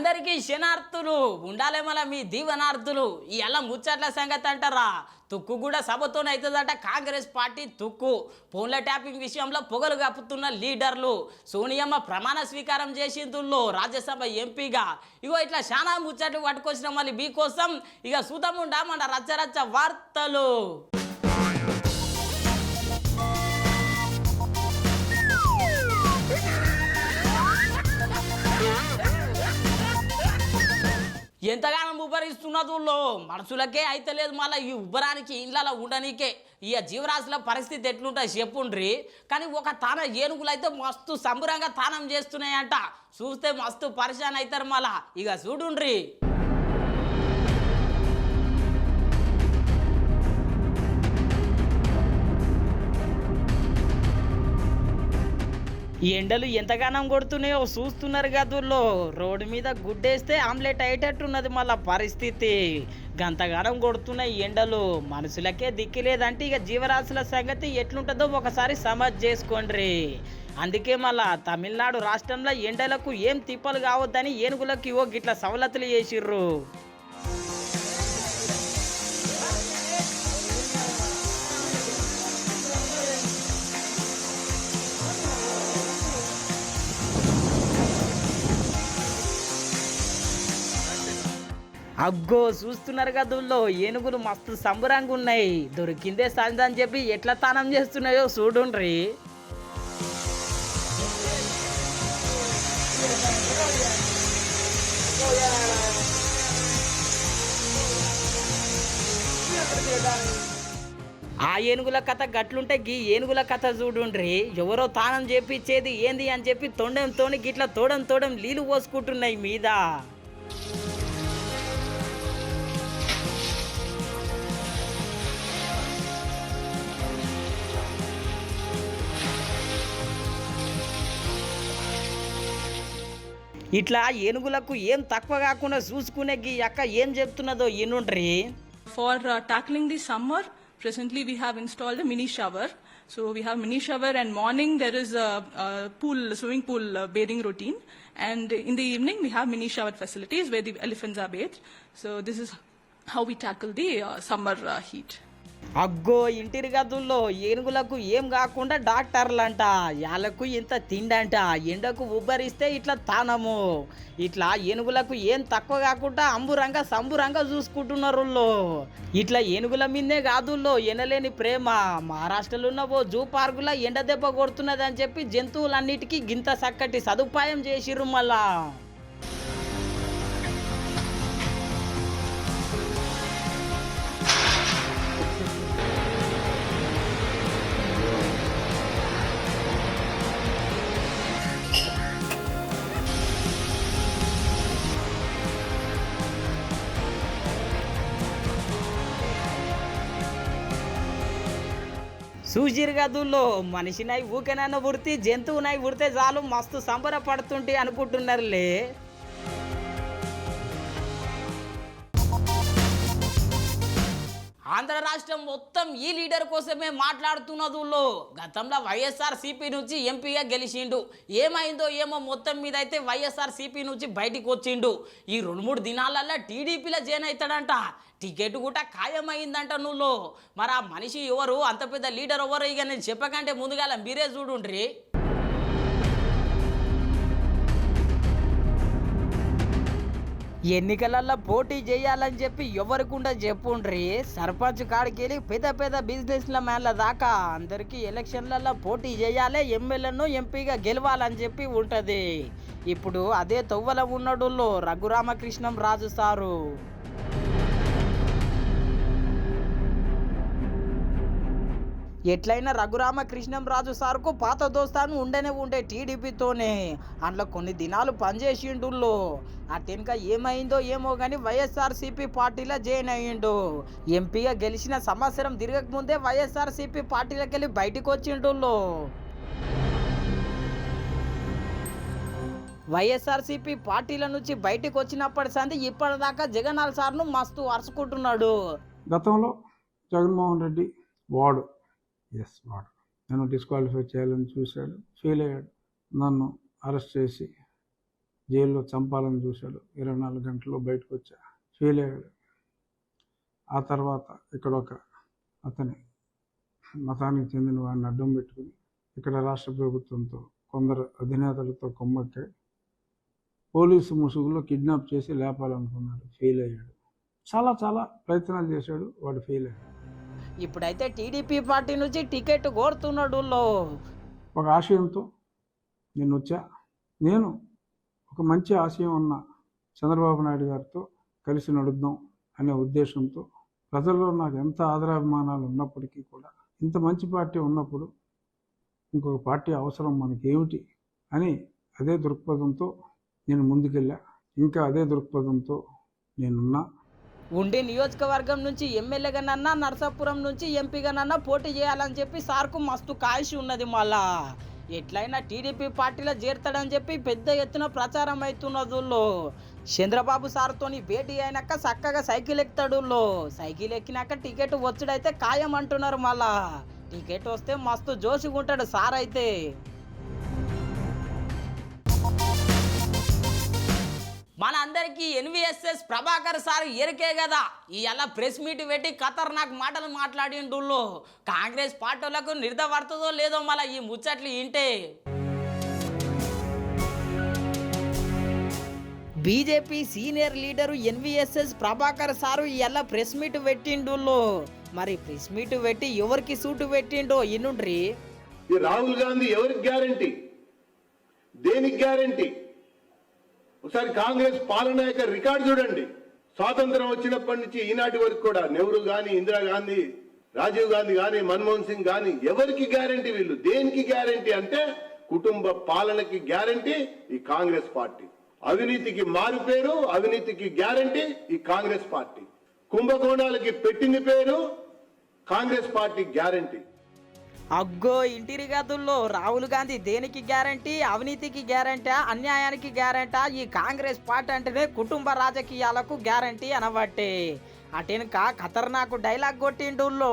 అందరికీ శనార్థులు ఉండాలే మళ్ళీ మీ దీవనార్థులు ఈ ఎలా ముచ్చట్ల సంగతి అంటారా తుక్కు కూడా సభతోనే అవుతుందట కాంగ్రెస్ పార్టీ తుక్కు ఫోన్ల ట్యాపింగ్ విషయంలో పొగలు కప్పుతున్న లీడర్లు సోనియమ్మ ప్రమాణ స్వీకారం చేసిందుల్లో రాజ్యసభ ఎంపీగా ఇగో ఇట్లా చాలా ముచ్చట్లు పట్టుకొచ్చిన మళ్ళీ మీకోసం ఇక సుతముండా మన రచ్చరచ్చ వార్తలు. ఎంతగానో ఉబ్బరిస్తున్నదుల్లో మనుషులకే అయితే లేదు మళ్ళీ ఈ ఉబ్బరానికి ఇండ్లలో ఉండనీకే ఇక జీవరాశుల పరిస్థితి ఎట్లుంటుంది చెప్పుండ్రి. కానీ ఒక తాన ఏనుగులు అయితే మస్తు సంబరంగా తానం చేస్తున్నాయంట, చూస్తే మస్తు పరిశాన్ అవుతారు మళ్ళా. ఇక చూడుండ్రి. ఈ ఎండలు ఎంతగానం కొడుతున్నాయో చూస్తున్నారు గదుల్లో. రోడ్డు మీద గుడ్డేస్తే ఆమ్లెట్ అయ్యేటట్టున్నది మళ్ళా పరిస్థితి. గంతగానం కొడుతున్నాయి ఎండలు, మనుషులకే దిక్కులేదంటే ఇక జీవరాశుల సంగతి ఎట్లుంటుందో ఒకసారి సమజ్ చేసుకోండి. అందుకే మళ్ళా తమిళనాడు రాష్ట్రంలో ఎండలకు ఏం తిప్పలు కావద్దని ఏనుగులకు ఇవో గిట్ల సవలతులు చేసిర్రు. అగ్గో చూస్తున్నారు కదుల్లో ఏనుగులు మస్తు సంబరంగా ఉన్నాయి. దొరికిందే సందని చెప్పి ఎట్లా తానం చేస్తున్నాయో చూడుండ్రి. ఆ ఏనుగుల కథ గట్లుంటే గీ ఏనుగుల కథ చూడుండ్రి. ఎవరో తానం చేపించేది ఏంది అని చెప్పి తొండంతో గిట్లా తోడం నీళ్ళు పోసుకుంటున్నాయి మీద. ఇట్లా ఏనుగులకు ఏం తక్కువ కాకుండా చూసుకునే గీ అక్క ఏం చెప్తున్నదో ఈనుండ్రి. For tackling the summer, presently we have installed a mini shower. So we have mini shower, and morning there is a swimming pool bathing routine, and in the evening we have mini shower facilities where the elephants are bathed. So this is how we tackle the summer heat. అగ్గో ఇంటిరి గదుల్లో ఏనుగులకు ఏం కాకుండా డాక్టర్లంట, యాలకు ఇంత తిండంట, ఎండకు ఉబ్బరిస్తే ఇట్లా తానము. ఇట్లా ఏనుగులకు ఏం తక్కువ కాకుండా అంబురంగా సంబురంగా చూసుకుంటున్నారు. ఇట్లా ఏనుగుల మీదే కాదుల్లో ఎనలేని ప్రేమ. మహారాష్ట్రలో ఉన్న ఓ జూ పార్కులో ఎండ దెబ్బ కొడుతున్నది అని చెప్పి జంతువులన్నిటికీ గింత చక్కటి సదుపాయం చేసిర్రు మళ్ళా. చూసిరు గదుల్లో మనిషినై ఊకెనైనా ఉడితే జంతువునై ఉడితే చాలు మస్తు సంబరపడుతుంటే అనుకుంటున్నారులే. ఆంధ్ర రాష్ట్రం మొత్తం ఈ లీడర్ కోసమే మాట్లాడుతున్నదుల్లో. గతంలో వైఎస్ఆర్సీపీ నుంచి ఎంపీగా గెలిచిండు. ఏమైందో ఏమో మొత్తం మీద అయితే వైఎస్ఆర్సీపీ నుంచి బయటికి వచ్చిండు. ఈ 2-3 దినాలల్లో టీడీపీలో జాయిన్ అవుతాడంట. టికెట్ కూడా ఖాయమైందంట. నువ్వు మరి ఆ మనిషి ఎవరు, అంత పెద్ద లీడర్ ఎవరు, ఇక నేను చెప్పకంటే ముందుగా మీరే చూడుండ్రి. ఎన్నికలలో పోటీ చేయాలని చెప్పి ఎవరికుండా చెప్పుండ్రి. సర్పంచ్ కాడికి వెళ్ళి పెద్ద బిజినెస్ల మ్యాన్ల దాకా అందరికీ ఎలక్షన్లలో పోటీ చేయాలి, ఎమ్మెల్యేను ఎంపీగా గెలవాలని చెప్పి ఉంటుంది. ఇప్పుడు అదే తొవ్వల ఉన్నడుల్లో రఘురామకృష్ణం రాజు సారు. ఎట్లయినా రఘురామకృష్ణంరాజు సార్కు పాత దోస్తాను ఉండే టీడీపీతోనే. అందులో కొన్ని దినాలు పనిచేసిండు. అటెనక ఏమైందో ఏమో కానీ వైఎస్ఆర్సీపీ పార్టీలో జాయిన్ అయ్యిండు. ఎంపీగా గెలిచిన సంవత్సరం తిరగక ముందే వైఎస్ఆర్సీపీ పార్టీలోకి వెళ్ళి బయటకు వచ్చిండు. వైఎస్ఆర్సీపీ పార్టీల నుంచి బయటకు వచ్చినప్పటి సంది ఇప్పటిదాకా జగన్నాథ్ సార్ను మస్తు అరుచుకుంటున్నాడు. గతంలో జగన్మోహన్ రెడ్డి వాడు నన్ను డిస్క్వాలిఫై చేయాలని చూశాడు, ఫెయిల్ అయ్యాడు. నన్ను అరెస్ట్ చేసి జైల్లో చంపాలని చూశాడు. 24 గంటల్లో బయటకు వచ్చా, ఫెయిల్ అయ్యాడు. ఆ తర్వాత ఇక్కడ ఒక అతని మతానికి చెందిన వాడిని అడ్డం పెట్టుకుని ఇక్కడ రాష్ట్ర ప్రభుత్వంతో కొందరు అధినేతలతో కొమ్మక్కాయి పోలీసు ముసుగులో కిడ్నాప్ చేసి లేపాలనుకున్నాడు, ఫెయిల్ అయ్యాడు. చాలా చాలా ప్రయత్నాలు చేశాడు, వాడు ఫెయిల్ అయ్యాడు. ఇప్పుడైతే టీడీపీ పార్టీ నుంచి టికెట్ కోరుతున్నాడు. ఒక ఆశయంతో నేను వచ్చా. నేను ఒక మంచి ఆశయం ఉన్న చంద్రబాబు నాయుడు గారితో కలిసి నడుద్దాం అనే ఉద్దేశంతో, ప్రజల్లో నాకు ఎంత ఆదరాభిమానాలు ఉన్నప్పటికీ కూడా ఇంత మంచి పార్టీ ఉన్నప్పుడు ఇంకొక పార్టీ అవసరం మనకేమిటి అని అదే దృక్పథంతో నేను ముందుకెళ్ళా. ఇంకా అదే దృక్పథంతో నేనున్నా. ఉండి నియోజకవర్గం నుంచి ఎమ్మెల్యేగానన్నా, నరసాపురం నుంచి ఎంపీగానన్నా పోటీ చేయాలని చెప్పి సార్కు మస్తు కాయిష్ ఉన్నది. మళ్ళా ఎట్లయినా టీడీపీ పార్టీలో చేరుతాడని చెప్పి పెద్ద ఎత్తున ప్రచారం అవుతున్నది. చంద్రబాబు సార్తోని భేటీ అయినాక చక్కగా సైకిల్ ఎక్కుతాడు. సైకిల్ ఎక్కినాక టికెట్ వచ్చుడైతే ఖాయం అంటున్నారు. మళ్ళా టికెట్ వస్తే మస్తు జోషుకుంటాడు సార్ అయితే. మన అందరికీ ఎన్విఎస్ఎస్ ప్రభాకర్ సార్ ఎరికే కదా, ఇవాళ ప్రెస్ మీట్ పెట్టి ఖతర్నాక్ మాటలు మాట్లాడిండు. కాంగ్రెస్ పార్టీలకు నిర్దపడుతుందో లేదో మళ్ళీ ఈ ముచ్చట్లు ఇంటే. BJP senior leader NVSS Prabhakar sir ఇవాళ ప్రెస్ మీట్ పెట్టిండు. మరి ప్రెస్ మీట్ పెట్టి ఎవరికి సూటు పెట్టిండో ఇన్నుండ్రి. ఈ రాహుల్ గాంధీ ఎవరికి గ్యారంటీ, దేనికి గ్యారంటీ? ఒకసారి కాంగ్రెస్ పాలన యొక్క రికార్డు చూడండి. స్వాతంత్రం వచ్చినప్పటి నుంచి ఈనాటి వరకు కూడా నెహ్రూ గాని, ఇందిరాగాంధీ, రాజీవ్ గాంధీ గాని, మన్మోహన్ సింగ్ గాని ఎవరికి గ్యారంటీ? వీళ్ళు దేనికి గ్యారంటీ అంటే కుటుంబ పాలనకి గ్యారంటీ ఈ కాంగ్రెస్ పార్టీ. అవినీతికి మారు పేరు, అవినీతికి గ్యారంటీ ఈ కాంగ్రెస్ పార్టీ. కుంభకోణాలకి పెట్టింది పేరు కాంగ్రెస్ పార్టీ గ్యారంటీ. అగ్గో ఇంటిరి గదుల్లో రాహుల్ గాంధీ దేనికి గ్యారంటీ? అవినీతికి గ్యారంటా, అన్యాయానికి గ్యారంటా? ఈ కాంగ్రెస్ పార్టీ అంటేనే కుటుంబ రాజకీయాలకు గ్యారంటీ అనబట్టే అటెనక ఖతర్నాకు డైలాగ్ కొట్టిండు.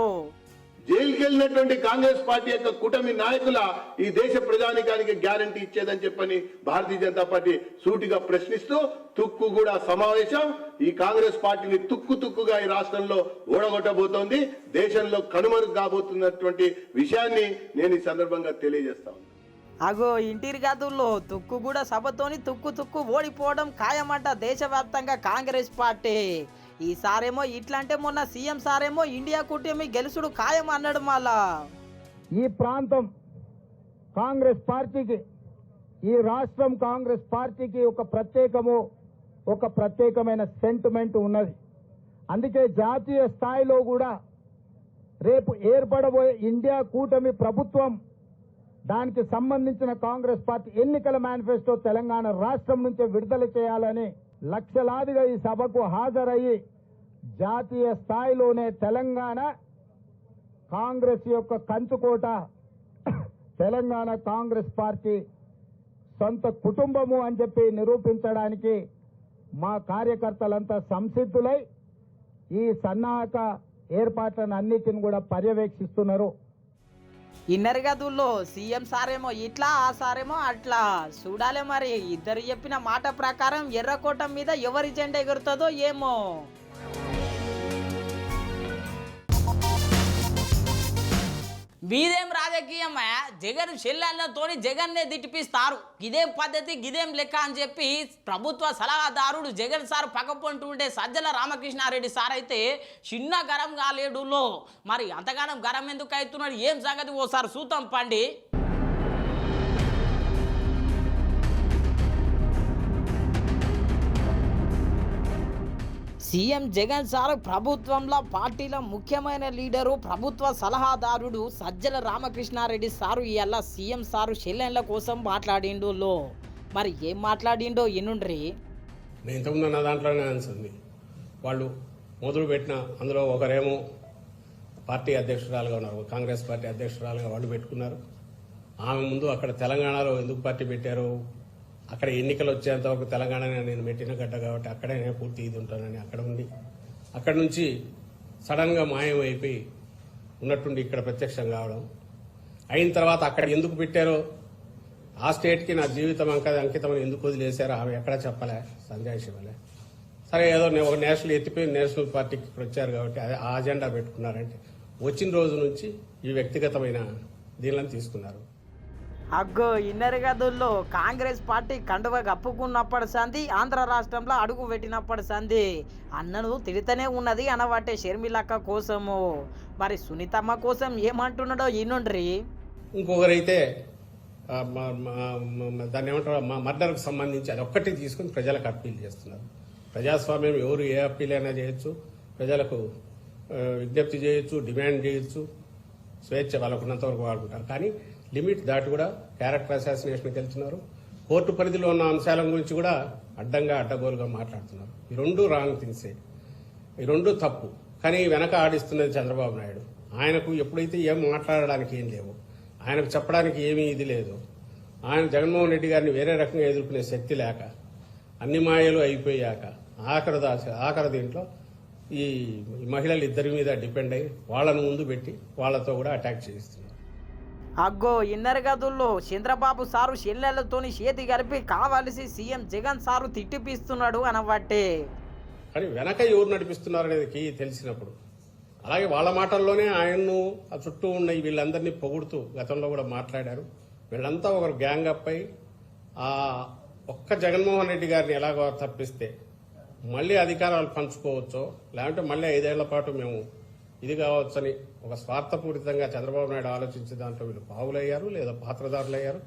జైలుకి వెళ్ళినటువంటి కాంగ్రెస్ పార్టీ యొక్క కూటమి నాయకుల ఈ దేశ ప్రజానికానికి గ్యారంటీ ఇచ్చేదని చెప్పని భారతీయ జనతా పార్టీ సూటిగా ప్రశ్నిస్తూ తుక్కుగూడ సమావేశం ఈ కాంగ్రెస్ పార్టీని తుక్కుగా ఈ రాష్ట్రంలో ఓడగొట్టబోతోంది, దేశంలో కనుమరుగు కాబోతున్నటువంటి విషయాన్ని నేను ఈ సందర్భంగా తెలియజేస్తాను. అగో ఇంటిరి గదుల్లో తుక్కుగూడ సభతోని తుక్కు ఓడిపోవడం ఖాయమంట దేశవ్యాప్తంగా కాంగ్రెస్ పార్టీ. ఈసారేమో ఇట్లంటే మొన్న సీఎం సారేమో ఇండియా కూటమి గెలుసుడు ఖాయం అన్నాడు. మళ్ళా ఈ ప్రాంతం కాంగ్రెస్ పార్టీకి, ఈ రాష్ట్రం కాంగ్రెస్ పార్టీకి ఒక ప్రత్యేకమైన సెంటిమెంట్ ఉన్నది. అందుకే జాతీయ స్థాయిలో కూడా రేపు ఏర్పడబోయే ఇండియా కూటమి ప్రభుత్వం, దానికి సంబంధించిన కాంగ్రెస్ పార్టీ ఎన్నికల మేనిఫెస్టో తెలంగాణ రాష్ట్రం నుంచే విడుదల చేయాలని లక్షలాదిగా ఈ సభకు హాజరయ్యి జాతీయ స్థాయిలోనే తెలంగాణ కాంగ్రెస్ యొక్క కంచుకోట, తెలంగాణ కాంగ్రెస్ పార్టీ సొంత కుటుంబము అని చెప్పి నిరూపించడానికి మా కార్యకర్తలంతా సంసిద్ధులై ఈ సన్నాహక ఏర్పాట్లను అన్నిటిని కూడా పర్యవేక్షిస్తున్నారు. ఇన్నర్ గదుల్లో సీఎం సారేమో ఇట్లా, ఆ సారేమో అట్లా. చూడాలి మరి ఇద్దరు చెప్పిన మాట ప్రకారం ఎర్రకోట మీద ఎవరి జెండా ఎగురుతుందో ఏమో. మీదేం రాజకీయమా? జగన్ చెల్లెళ్లతోని జగన్నే తిట్టిపిస్తారు. ఇదేం పద్ధతి, గిదేం లెక్క అని చెప్పి ప్రభుత్వ సలహాదారుడు జగన్ సార్ పక్కపంటుంటే సజ్జల రామకృష్ణారెడ్డి సార్ అయితే చిన్న గరం కాలేడు. మరి అంతగానం గరం ఎందుకు అవుతున్నాడు, ఏం సంగతి ఓసారి చూద్దాం పండి. సీఎం జగన్ సార్ ప్రభుత్వంలో పార్టీలో ముఖ్యమైన లీడరు, ప్రభుత్వ సలహాదారుడు సజ్జల రామకృష్ణారెడ్డి సారు ఇవాళ సీఎం సారు చెల్లెళ్ళ కోసం మాట్లాడిండు. మరి ఏం మాట్లాడిండో ఎన్నుండ్రి. నేను ఇంతకుముందు నా దాంట్లోనే అనిసింది. వాళ్ళు మొదలు పెట్టిన అందులో ఒకరేమో పార్టీ అధ్యక్షురాలుగా ఉన్నారు, కాంగ్రెస్ పార్టీ అధ్యక్షురాలుగా వాళ్ళు పెట్టుకున్నారు. ఆమె ముందు అక్కడ తెలంగాణలో ఎందుకు పార్టీ పెట్టారు, అక్కడ ఎన్నికలు వచ్చేంత వరకు తెలంగాణ నేను పెట్టిన గడ్డ కాబట్టి అక్కడే నేను పూర్తి ఇది ఉంటానని అక్కడ ఉండి అక్కడి నుంచి సడన్గా మాయమైపోయి ఉన్నట్టుండి ఇక్కడ ప్రత్యక్షం కావడం అయిన తర్వాత అక్కడ ఎందుకు పెట్టారో ఆ స్టేట్కి నా జీవితం అంకితం ఎందుకు వదిలేశారో ఆమె ఎక్కడా చెప్పలే, సంజయ్ శివలే. సరే ఏదో ఒక నేషనల్ ఎత్తిపోయి నేషనల్ పార్టీకి వచ్చారు కాబట్టి ఆ అజెండా పెట్టుకున్నారంటే వచ్చిన రోజు నుంచి ఈ వ్యక్తిగతమైన దీనిలను తీసుకున్నారు. అగ్గో ఇన్నర్ గదుల్లో కాంగ్రెస్ పార్టీ కండువ కప్పుకున్నప్పటి సంది ఆంధ్ర రాష్ట్రంలో అడుగు పెట్టినప్పటి సంది అన్నను తిడుతూనే ఉన్నది అనవాటే షర్మిలక్క కోసము. మరి సునీతమ్మ కోసం ఏమంటున్నాడో ఈనుండ్రి. ఇంకొకరైతే దాన్ని ఏమంటారు, మా మర్డర్కు సంబంధించి అది ఒక్కటి తీసుకుని ప్రజలకు అప్పీల్ చేస్తున్నారు. ప్రజాస్వామ్యం ఎవరు ఏ అప్పీల్ అయినా చేయొచ్చు, ప్రజలకు విజ్ఞప్తి చేయొచ్చు, డిమాండ్ చేయొచ్చు, స్వేచ్ఛ వాళ్ళకున్నంత వరకు వాడుకుంటారు. కానీ లిమిట్ దాటి కూడా క్యారెక్టర్ అసాసినేషన్కి వెళ్తున్నారు. కోర్టు పరిధిలో ఉన్న అంశాల గురించి కూడా అడ్డగోలుగా మాట్లాడుతున్నారు. ఈ రెండు రాంగ్ థింగ్సే, ఈ రెండు తప్పు. కానీ వెనక ఆడిస్తున్నది చంద్రబాబు నాయుడు. ఆయనకు ఎప్పుడైతే ఏం మాట్లాడడానికి ఏం లేవు, ఆయనకు చెప్పడానికి ఏమీ ఇది లేదు, ఆయన జగన్మోహన్ రెడ్డి గారిని వేరే రకంగా ఎదుర్కొనే శక్తి లేక అన్ని మాయలు అయిపోయాక ఆఖరి దీంట్లో ఈ మహిళలు ఇద్దరి మీద డిపెండ్ అయ్యి వాళ్ళను ముందు పెట్టి వాళ్ళతో కూడా అటాక్ చేయిస్తున్నారు. అగ్గో ఇన్నర్ గదుల్లో చంద్రబాబు సారు చెల్లెళ్లతోని చేతి కలిపి కావాల్సి సీఎం జగన్ సారు తిట్టిపిస్తున్నాడు అనబట్టే. కానీ వెనక ఎవరు నడిపిస్తున్నారు అనేది తెలిసినప్పుడు, అలాగే వాళ్ళ మాటల్లోనే ఆయన్ను ఆ చుట్టూ ఉన్న వీళ్ళందరినీ పొగుడుతూ గతంలో కూడా మాట్లాడారు. వీళ్ళంతా ఒకరు గ్యాంగ్ అప్ అయి ఆ ఒక్క జగన్మోహన్ రెడ్డి గారిని ఎలాగో తప్పిస్తే మళ్ళీ అధికారాలు పంచుకోవచ్చో, లేదంటే మళ్ళీ 5 ఏళ్ల పాటు మేము ఇది కావచ్చని ఒక స్వార్థపూరితంగా చంద్రబాబు నాయుడు ఆలోచించే దాంట్లో వీళ్ళు పావులయ్యారు, లేదా పాత్రదారులు అయ్యారు.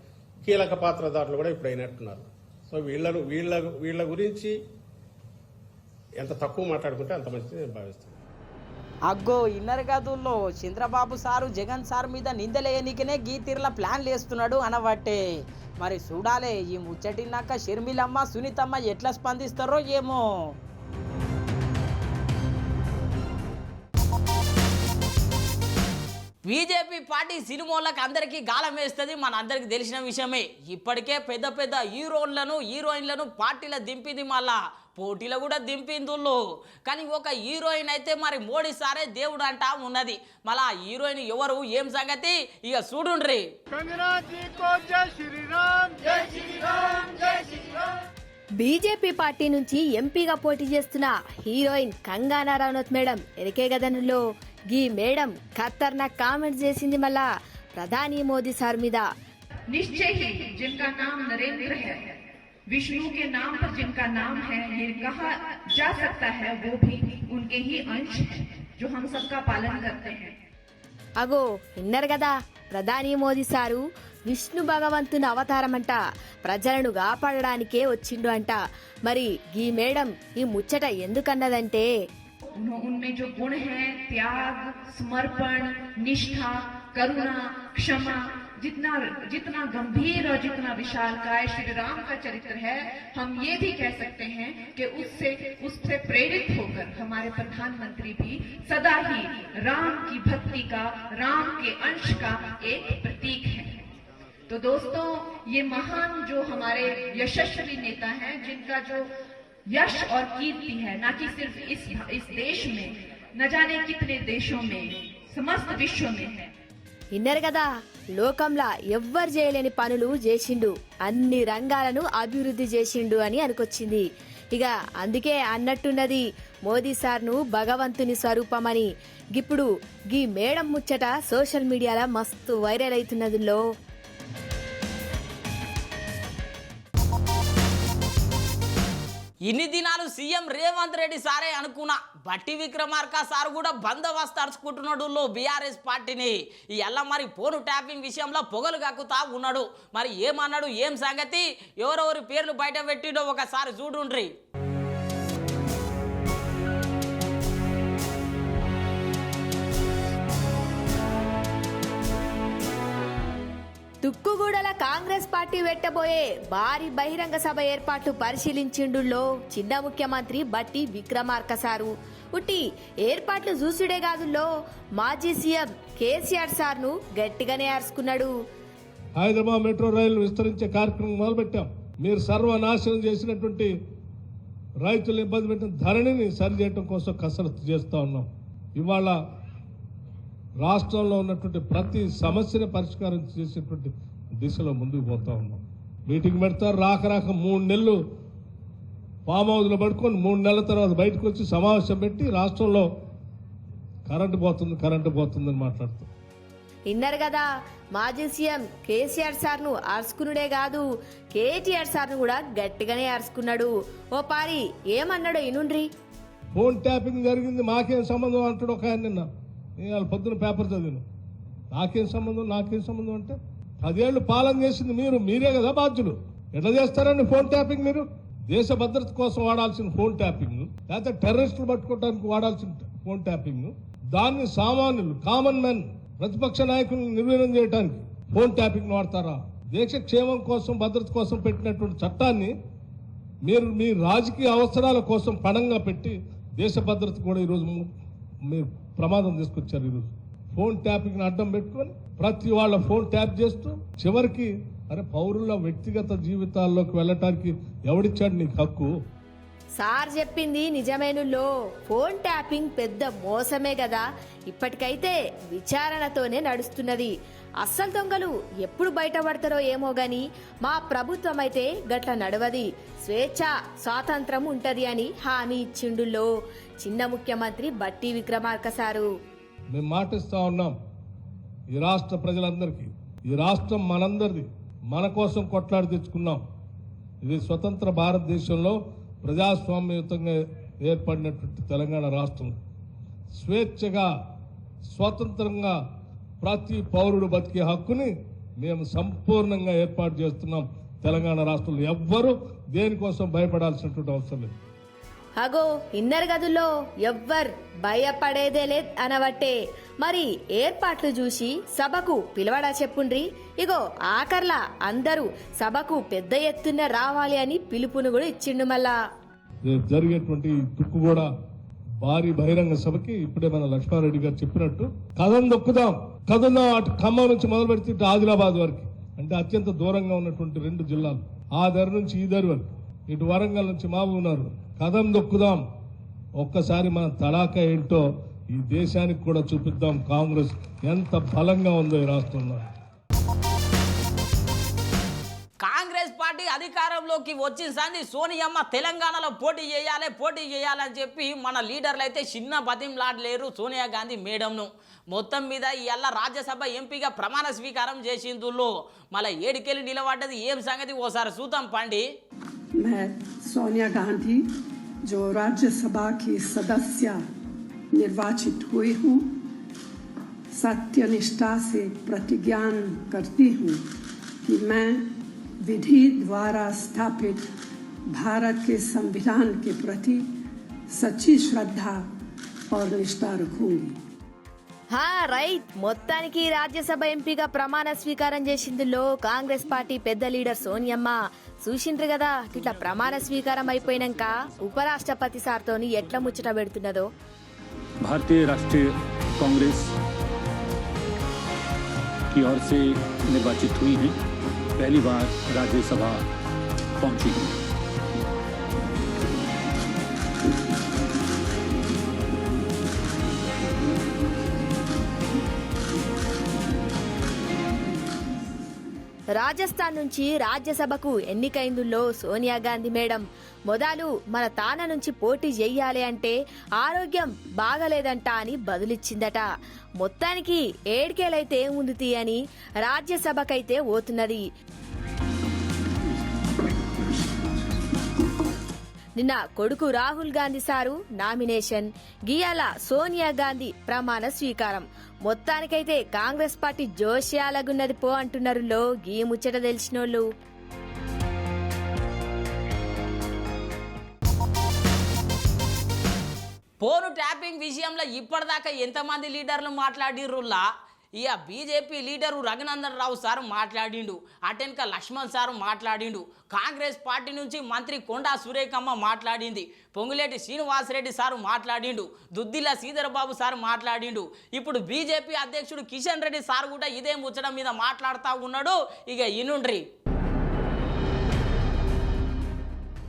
కీలక పాత్రదారులు కూడా ఇప్పుడు అయినట్టున్నారు. సో వీళ్ళ గురించి ఎంత తక్కువ మాట్లాడుకుంటే అంత మంచిది నేను భావిస్తాను. అగ్గో ఇన్నర్ గదుల్లో చంద్రబాబు సారు జగన్ సార్ మీద నిందలేయనికనే గీతీర్ల ప్లాన్లు వేస్తున్నాడు అనబట్టే. మరి చూడాలే ఈ ముచ్చటినాక షర్మిలమ్మ సునీతమ్మ ఎట్లా స్పందిస్తారో ఏమో. బీజేపీ పార్టీ సినిమాలకు అందరికీ గాలం వేస్తుంది, మన అందరికి తెలిసిన విషయమే. ఇప్పటికే పెద్ద పెద్ద హీరోయిన్లను పార్టీలో దింపింది, మళ్ళా పోటీలో కూడా దింపిందుళ్ళు. కానీ ఒక హీరోయిన్ అయితే మరి మోడీ సారే దేవుడు అంటా ఉన్నది. మళ్ళా హీరోయిన్ ఎవరు ఏం సంగతి ఇక చూడుండ్రి. బీజేపీ పార్టీ నుంచి ఎంపీగా పోటీ చేస్తున్న హీరోయిన్ కంగనా రనౌత్ మేడం ఎరికే గదనులో గీ మేడం ఖతర్నాక్ కామెంట్స్ చేసింది మళ్ళా ప్రధాని మోదీ సార్ మీద. निश्चय ही जिनका नाम नरेंद्र है, विष्णु के नाम पर जिनका नाम है, ये कहा जा सकता है वो भी उनके ही अंश हैं जो हम सबका पालन करते हैं. అగో విన్నారు కదా, ప్రధాని మోదీ సారు విష్ణు భగవంతుని అవతారమంట, ప్రజలను కాపాడడానికే వచ్చిండు అంట. మరి ఈ మేడం ఈ ముచ్చట ఎందుకన్నదంటే, उनमें जो गुण है त्याग, समर्पण, निष्ठा, करुणा, क्षमा, जितना गंभीर और जितना विशालकाय श्री राम का चरित्र है, हम ये भी कह सकते हैं कि उससे प्रेरित होकर हमारे प्रधानमंत्री भी सदा ही राम की भक्ति का, राम के अंश का एक प्रतीक है. तो दोस्तों, ये महान जो हमारे यशस्वी नेता हैं, जिनका जो यश और कीर्ति है ना कि सिर्फ इस देश में, न जाने कितने देशों में, समस्त विश्व में है. విన్నారు కదా, లోకంలో ఎవ్వరు చేయలేని పనులు చేసిండు, అన్ని రంగాలను అభివృద్ధి చేసిండు అని అనుకొచ్చింది. ఇక అందుకే అన్నట్టున్నది మోదీ సార్ను భగవంతుని స్వరూపమని. ఇప్పుడు గీ మేడం ముచ్చట సోషల్ మీడియాలో మస్తు వైరల్ అవుతున్నదిలో. ఇన్ని దినాలు సీఎం రేవంత్ రెడ్డి సారే అనుకున్నా, బట్టి విక్రమార్క సార్ కూడా బందోబస్తు అరుచుకుంటున్నాడు బీఆర్ఎస్ పార్టీని. ఈ ఎల్ల మరి ఫోను ట్యాపింగ్ విషయంలో పొగలు కక్కుతా ఉన్నాడు. మరి ఏమన్నాడు, ఏం సంగతి, ఎవరెవరి పేర్లు బయట పెట్టిడో ఒకసారి చూడుండ్రి. తుక్కుగూడల కాంగ్రెస్ పార్టీ పెట్టబోయే భారీ బహిరంగ సభ ఏర్పాట్లు పరిశీలించిండులో చిన్న ముఖ్యమంత్రి బట్టి విక్రమార్క సారు. ఉట్టి ఏర్పాట్లు చూసుడే కాదుల్లో మాజీ సీఎం కేసీఆర్ సార్ను గట్టిగానే అరుచుకున్నాడు. హైదరాబాద్ మెట్రో రైలు విస్తరించే కార్యక్రమం మొదలుపెట్టాం. మీరు సర్వనాశనం చేసినటువంటి రైతులు ఇబ్బంది పెట్టిన ధరణిని సరిచేయడం కోసం కసరత్తు చేస్తూ ఉన్నాం. ఇవాళ రాష్ట్రంలో ఉన్నటువంటి ప్రతి సమస్యను పరిష్కారం చేసేటువంటి దిశలో ముందుకు పోతా ఉన్నాం. మీటింగ్ పెడతారు, రాక 3 నెలలు ఫామ్ హౌస్లో పడుకొని 3 నెలల తర్వాత బయటకు వచ్చి సమావేశం పెట్టి రాష్ట్రంలో కరెంటు పోతుందని మాట్లాడుతాం. విన్నారు కదా, మాజీ సీఎం కేసీఆర్ సార్ను అరుచుకునుడే కాదు, కేటీఆర్ సార్ను కూడా గట్టిగానే అరుచుకున్నాడు. ఓ పారి ఏమన్నాడో ఇనుండ్రి. ఫోన్ ట్యాపింగ్ జరిగింది, మాకేం సంబంధం అంటాడు ఒక ఆయన. నిన్న నేను పొద్దున పేపర్ చదివాను. నాకేం సంబంధం అంటే 10 ఏళ్లు పాలన చేసింది మీరే కదా బాధ్యులు. ఎట్లా చేస్తారండి ఫోన్ ట్యాపింగ్? మీరు దేశ భద్రత కోసం వాడాల్సిన ఫోన్ ట్యాపింగ్, లేకపోతే టెర్రరిస్టులు పట్టుకోవడానికి వాడాల్సిన ఫోన్ ట్యాపింగ్, దాన్ని సామాన్యులు కామన్ మ్యాన్ ప్రతిపక్ష నాయకులను నిర్వీర్యం చేయడానికి ఫోన్ ట్యాపింగ్ వాడతారా? దేశ క్షేమం కోసం భద్రత కోసం పెట్టినటువంటి చట్టాన్ని మీరు మీ రాజకీయ అవసరాల కోసం పణంగా పెట్టి దేశ భద్రత కూడా ఈరోజు మీరు ప్రమాదం తీసుకొచ్చారు. ఈరోజు ఫోన్ ట్యాపింగ్ అడ్డం పెట్టుకొని ప్రతి వాళ్ళ ఫోన్ ట్యాప్ చేస్తూ చివరికి అరే పౌరుల వ్యక్తిగత జీవితాల్లోకి వెళ్ళటానికి ఎవడిచ్చాడు నీకు హక్కు? సార్ చెప్పింది నిజమేనుల్లో, ఫోన్ ట్యాపింగ్ పెద్ద మోసమే కదా. ఇప్పటికైతే విచారణతోనే నడుస్తున్నది. అస్సలు దొంగలు ఎప్పుడు బయటపడతారో ఏమో గాని మా ప్రభుత్వం అయితే గట్ల నడవది. స్వేచ్ఛ స్వాతంత్రం ఉంటది అని హామీ ఇచ్చిండుల్లో చిన్న ముఖ్యమంత్రి బట్టి విక్రమార్క సారు. మేము మాటిస్తా ఉన్నాం ఈ రాష్ట్ర ప్రజలందరికీ, ఈ రాష్ట్రం మనందరిది, మన కోసం కొట్లాడి తెచ్చుకున్నాం. ఇది స్వతంత్ర భారతదేశంలో ప్రజాస్వామ్యయుతంగా ఏర్పడినటువంటి తెలంగాణ రాష్ట్రం. స్వేచ్ఛగా స్వతంత్రంగా ప్రతి పౌరుడు బతికే హక్కుని మేము సంపూర్ణంగా ఏర్పాటు చేస్తున్నాం తెలంగాణ రాష్ట్రంలో. ఎవ్వరూ దేనికోసం భయపడాల్సినటువంటి అవసరం లేదు. అగో ఇన్నర్ గదుల్లో ఎవ్వర్ భయపడేదే లేదు అనవట్టే. మరి ఏర్పాట్లు చూసి సభకు పిలవడా చెప్పుండ్రి. ఇగో ఆఖర్లా అందరూ సభకు పెద్ద ఎత్తున రావాలి అని పిలుపును కూడా ఇచ్చిండు. మళ్ళా జరిగేటువంటి తుక్కుగూడ భారీ బహిరంగ సభకి ఇప్పుడే మన లక్ష్మారెడ్డి గారు చెప్పినట్టు కథం దొక్కుదాం అటు ఖమ్మం నుంచి మొదలు పెడితే ఇటు ఆదిలాబాద్ వరకు, అంటే అత్యంత దూరంగా ఉన్నటువంటి 2 జిల్లాలు, ఆ దరి నుంచి ఈ దరి వరకు, ఇటు వరంగల్ నుంచి మహబూబ్నగర్, కథం దొక్కుదాం. ఒక్కసారి మన తడాక ఏంటో ఈ దేశానికి కూడా చూపిద్దాం. కాంగ్రెస్ ఎంత బలంగా ఉందో ఈ రాష్ట్రంలో. కాంగ్రెస్ పార్టీ అధికారంలోకి వచ్చిన సంది సోనియమ్మ తెలంగాణలో పోటీ చేయాలని చెప్పి మన లీడర్లు అయితే చిన్న బతింలాడలేరు సోనియా గాంధీ మేడంను. మొత్తం మీద ఇవాళ రాజ్యసభ ఎంపీగా ప్రమాణ స్వీకారం చేసిందులో మళ్ళీ 7 నిలబడ్డది ఏం సంగతి ఓసారి చూద్దాం పండి. मैं सोनिया गांधी जो राज्यसभा की सदस्य निर्वाचित हुई हूँ, सत्यनिष्ठा से प्रतिज्ञा करती हूँ कि मैं विधि द्वारा स्थापित भारत के संविधान के प्रति सच्ची श्रद्धा और निष्ठा रखूंगी. రైట్, మొత్తానికి రాజ్యసభ ఎంపీగా ప్రమాణ స్వీకారం చేసిందిలో కాంగ్రెస్ పార్టీ పెద్ద లీడర్ సోనియమ్మ. చూసిండ్రు కదా ఇట్లా ప్రమాణ స్వీకారం అయిపోయినాక ఉపరాష్ట్రపతి సార్తోని ఎట్లా ముచ్చట పెడుతున్నదో. भारतीय राष्ट्रीय कांग्रेस की ओर से निर्वाचित हुई हैं, पहली बार राज्यसभा पहुंची हैं. రాజస్థాన్ నుంచి రాజ్యసభకు ఎన్నికైందుల్లో సోనియా గాంధీ మేడం మొదలు మన తాన నుంచి పోటీ చెయ్యాలి అంటే ఆరోగ్యం బాగలేదంట అని బదులిచ్చిందట. మొత్తానికి 7 ఏముంది అని రాజ్యసభకైతే పోతున్నది. నిన్న కొడుకు రాహుల్ గాంధీ సారు నామినేషన్, గియాల సోనియా గాంధీ ప్రమాణ స్వీకారం. మొత్తానికైతే కాంగ్రెస్ పార్టీ జోష్యాలగున్నది పో అంటున్నారు గీ ముచ్చట తెలిసినోళ్ళు. ఫోను ట్యాపింగ్ విషయంలో ఇప్పటిదాకా ఎంతమంది లీడర్లు మాట్లాడిర్రులా. ఇక BJP leader Raghunandan Rao sir మాట్లాడిండు, అటెన్క లక్ష్మణ్ సార్ మాట్లాడిండు, కాంగ్రెస్ పార్టీ నుంచి మంత్రి కొండా సురేఖమ్మ మాట్లాడింది, పొంగులేటి శ్రీనివాసరెడ్డి సార్ మాట్లాడిండు, దుద్దిల్ల శ్రీధరబాబు సార్ మాట్లాడిండు. ఇప్పుడు బీజేపీ అధ్యక్షుడు కిషన్ రెడ్డి సార్ కూడా ఇదే ముచ్చడం మీద మాట్లాడుతూ ఉన్నాడు. ఇక ఇనుండ్రి.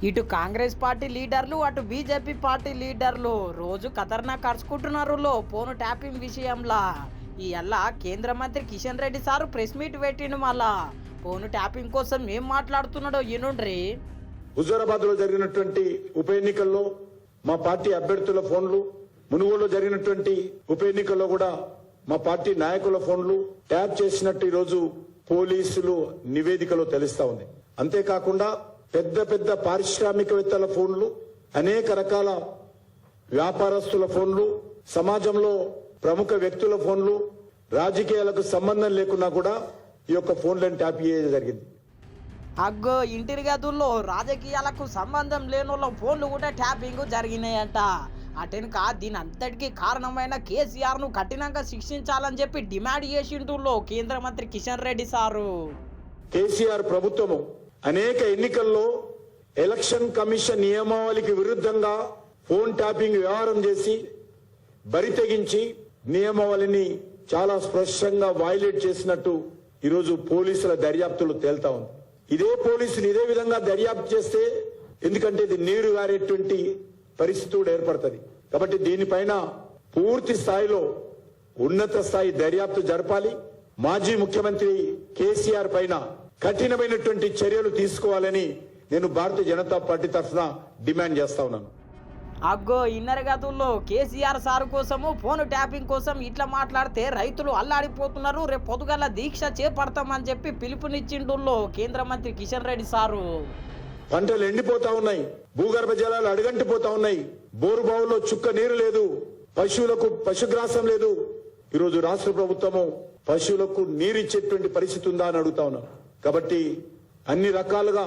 ఇటు కాంగ్రెస్ పార్టీ లీడర్లు అటు బీజేపీ పార్టీ లీడర్లు రోజు ఖతర్నాక్ కరుచుకుంటున్నారు ఫోను ట్యాపింగ్ విషయంలో. ఇయల్ల కేంద్ర మంత్రి Kishan Reddy sir press meet పెట్టిండు. మళ్ళా ఫోన్ ట్యాపింగ్ కోసం ఏం మాట్లాడుతున్నాడో ఈనుండ్రి. హుజూరాబాద్ లో జరిగినటువంటి ఉప ఎన్నికల్లో మా పార్టీ అభ్యర్థుల ఫోన్లు, మునుగోడులో జరిగినటువంటి ఉప ఎన్నికల్లో కూడా మా పార్టీ నాయకుల ఫోన్లు ట్యాప్ చేసినట్టు ఈరోజు పోలీసులు నివేదికలో తెలుస్తా ఉంది. అంతేకాకుండా పెద్ద పెద్ద పారిశ్రామికవేత్తల ఫోన్లు, అనేక రకాల వ్యాపారస్తుల ఫోన్లు, సమాజంలో ప్రముఖ వ్యక్తుల ఫోన్లు, రాజకీయాలకు సంబంధం లేకున్నా కూడా ఈ యొక్క ఫోన్లను ట్యాప్ చేయడం జరిగింది. అగ్గో ఇంటిరి గదుల్లో రాజకీయాలకు సంబంధం లేని ఫోన్లు కూడా ట్యాపింగ్ జరిగినాయంట. అటెనక దీని అంతటికీ కారణమైన కేసీఆర్ ను కఠినంగా శిక్షించాలని చెప్పి డిమాండ్ చేసిండు కేంద్ర మంత్రి కిషన్ రెడ్డి సారు. కేసీఆర్ ప్రభుత్వము అనేక ఎన్నికల్లో ఎలక్షన్ కమిషన్ నియమావళికి విరుద్ధంగా ఫోన్ ట్యాపింగ్ వ్యవహారం చేసి బరి తెగించి నియమావళిని చాలా స్పష్టంగా వైలేట్ చేసినట్టు ఈరోజు పోలీసుల దర్యాప్తులు తేల్తా ఉంది. ఇదే పోలీసులు ఇదే విధంగా దర్యాప్తు చేస్తే, ఎందుకంటే ఇది నీరు గారేటువంటి పరిస్థితి కూడా ఏర్పడుతుంది. కాబట్టి దీనిపైన పూర్తి స్థాయిలో ఉన్నత స్థాయి దర్యాప్తు జరపాలి. మాజీ ముఖ్యమంత్రి కేసీఆర్ పైన కఠినమైనటువంటి చర్యలు తీసుకోవాలని నేను భారతీయ జనతా పార్టీ తరఫున డిమాండ్ చేస్తా ఉన్నాను. అగ్గో ఇన్నర గదుల్లో కేసీఆర్ సారు కోసము ఫోన్ ట్యాపింగ్ కోసం ఇట్లా మాట్లాడితే రైతులు అల్లాడిపోతున్నారు. రేపు పొద్దుగల దీక్ష చేపడతామని చెప్పి పిలుపునిచ్చిండు కేంద్ర మంత్రి కిషన్ రెడ్డి సారు. పంటలు ఎండిపోతా ఉన్నాయి, భూగర్భ జలాలు అడుగంటిపోతా ఉన్నాయి, బోరు బావుల్లో చుక్క నీరు లేదు, పశువులకు పశుగ్రాసం లేదు. ఈరోజు రాష్ట్ర ప్రభుత్వము పశువులకు నీరిచ్చేటువంటి పరిస్థితి ఉందా అని అడుగుతా ఉన్నాను. కాబట్టి అన్ని రకాలుగా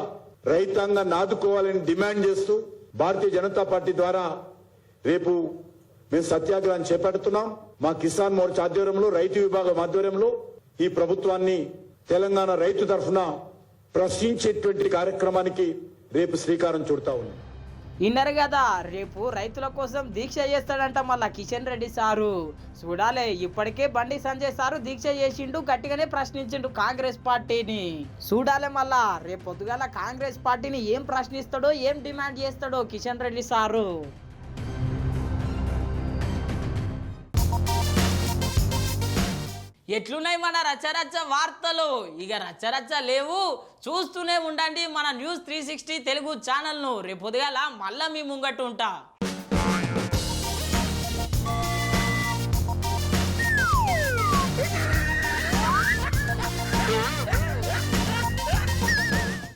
రైతాంగాన్ని ఆదుకోవాలని డిమాండ్ చేస్తూ భారతీయ జనతా పార్టీ ద్వారా రేపు మేము సత్యాగ్రహం చేపడుతున్నాం. మా కిసాన్ మోర్చా ఆధ్వర్యంలో, రైతు విభాగం ఆధ్వర్యంలో ఈ ప్రభుత్వాన్ని తెలంగాణ రైతు తరఫున ప్రశ్నించేటువంటి కార్యక్రమానికి రేపు శ్రీకారం చుడతా ఉన్నాం. ఇన్నరు కదా రేపు రైతుల కోసం దీక్ష చేస్తాడంట మళ్ళా కిషన్ రెడ్డి సారు. చూడాలే, ఇప్పటికే బండి సంజయ్ సారు దీక్ష చేసిండు, గట్టిగానే ప్రశ్నించిండు కాంగ్రెస్ పార్టీని. చూడాలే మళ్ళా రేపు పొద్దుగాల కాంగ్రెస్ పార్టీని ఏం ప్రశ్నిస్తాడో, ఏం డిమాండ్ చేస్తాడో కిషన్ రెడ్డి సారు. ఎట్లున్నాయి మన రచ్చరచ్చ వార్తలు? ఇక రచ్చరచ్చ లేవు, చూస్తూనే ఉండండి మన న్యూస్ 360 తెలుగు ఛానల్ను. రేపు పొద్దుగాల మళ్ళా మీ ముంగట్టు ఉంటా.